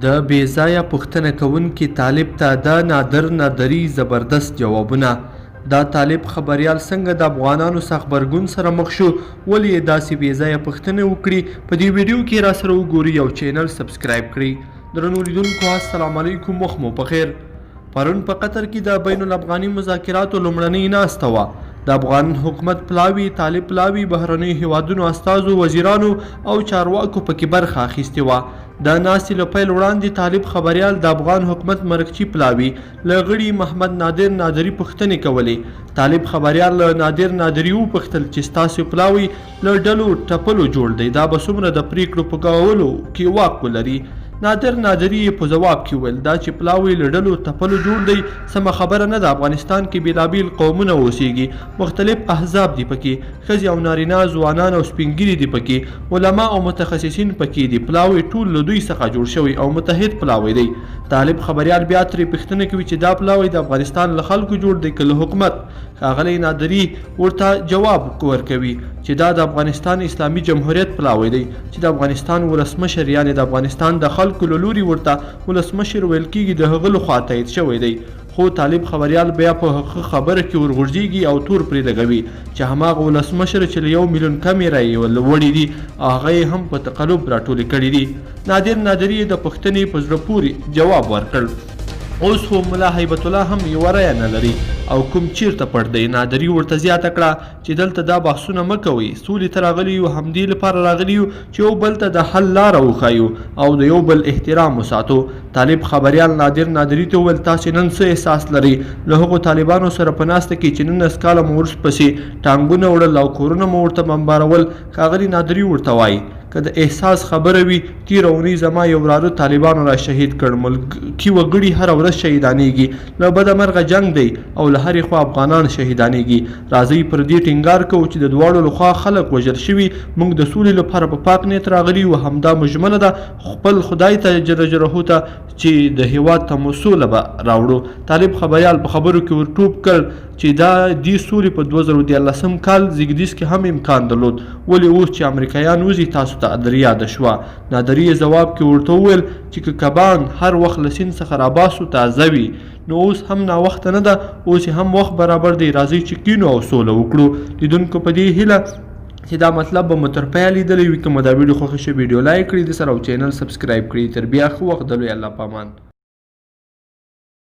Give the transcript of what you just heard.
د بیځایه پوښتنه کوونکي طالب ته د نادري زبردست ځوابونه. دا طالب خبریال څنګه د افغانانو څخه غبرګون سره مخ شو، ولې یې داسې بیځایه پوښتنې وکړي؟ په دې ویډیو کې راسره وګورئ او چینل سبسکرایب کړئ. درنو لیدونکو السلام علیکم، وخت مو پخیر. پرون په قطر کې د بین الافغاني مذاکراتو لومړنۍ ناسته وه. د افغان حکومت پلاوي، طالب پلاوي، بهرنیو هیوادونو استازو، وزیرانو او چارواکو پکې برخه اخیستې وه. د ناستې له پیل وړاندې طالب خبریال د افغان حکومت مرکچي پلاوي له غړي محمد نادري پوښتنې کولې. طالب خبریال له نادري وپوښتل چې ستاسو پلاوي له ډلو ټپلو جوړ دی، دا به څومره د پریکړو په کولو کې واک ولري؟ نادري په جواب کې وویل دا چې پلاوی له ډلو ټپلو جوړ دی سمه خبره نه ده. افغانستان کې بېلابېل قومونه اوسېږي، مختلف احزاب دي پکې، ښځې او نارینه، ځوانان او سپین ږیري دي پکې، علما او متخصصین پکې دي. پلاوی ټول له دوی څخه جوړ شوی او متحد پلاوی دی. طالب خبریال بیا ترې پوښتنه کوي چې دا پلاوی د افغانستان له خلکو جوړ دی که له حکومت؟ ښاغلی نادري ورته جواب ورکوي چې دا د افغانستان اسلامي جمهوریت پلاوی دی چې د افغانستان ولسمشر یعنې د افغانستان د خلکو له لوري ورته ولسمشر ویل کېږي، د هغه لخوا تایید شوی دی. خو طالب خبریال بیا په خبره کې ورغورځېږي او تور پرې لګوي چې هماغه ولسمشر چې له 1 میلیون کمې رایې وړي دي هغه یې هم په تقلب راټولې کړي دي. نادري د پوښتنې په زړه پورې جواب ورکړ. اوس خو ملا هیبت الله هم یوه رایه نه لري او کوم چیرته پټ دی. نادري ورته زیاته کړه چې دلته دا بحثونه مه کوئ، سولې ته راغلي یو، همدې لپاره راغلي یو چې یو بل ته د حل لاره وښایو او د یو بل احترام وساتو. طالب خبریال نادري ته وویل تاسې نن څه احساس لرئ له هغو طالبانو سره په ناسته کې چې 19 کاله مو ورپسې ټانګونه وړل او کورونه مو ورته بمبارول؟ ښاغلي نادري ورته وایي که د احساس خبره وي، تېره اونۍ زما یو وراره طالبانو را شهید کړ. ملکي وګړي هره ورځ شهیدانېږي، له بده مرغه جنګ دی او له هرې خوا افغانان شهیدانېږي. راځئ پر دې ټینګار کوو چې د دواړو لخوا خلک وژل شوي. موږ د سولې لپاره په پاک نیت راغلي یو، همدا مو ژمنه ده خپل خدای ته جل جلاله ته چې د هېواد ته مو سوله به راوړو. طالب خبریال په خبرو کې ورټوپ کړ چې دا دې سولې په 2014 کال زیږدیز کې هم امکان درلود، ولې اوس چې امریکایان وځي تاسو ته در یاده شوه؟ نادري ځواب کې ورته وویل چې که کبان هر وخت له سیند څخه راباسو تازه وي نو اوس هم ناوخته نه ده، اوس هم وخت برابر دی. راځئ چې کینو او سوله وکړو. لیدونکو په دې هیله چې دا مطلب به مو تر پایه لیدلی وي. که مو دا ویډیو خوښه شوې ویډیو لایک کړئ، د سره او چینل سبسکرایب کړئ. تر بیا ښه وخت دلوی الله پامان.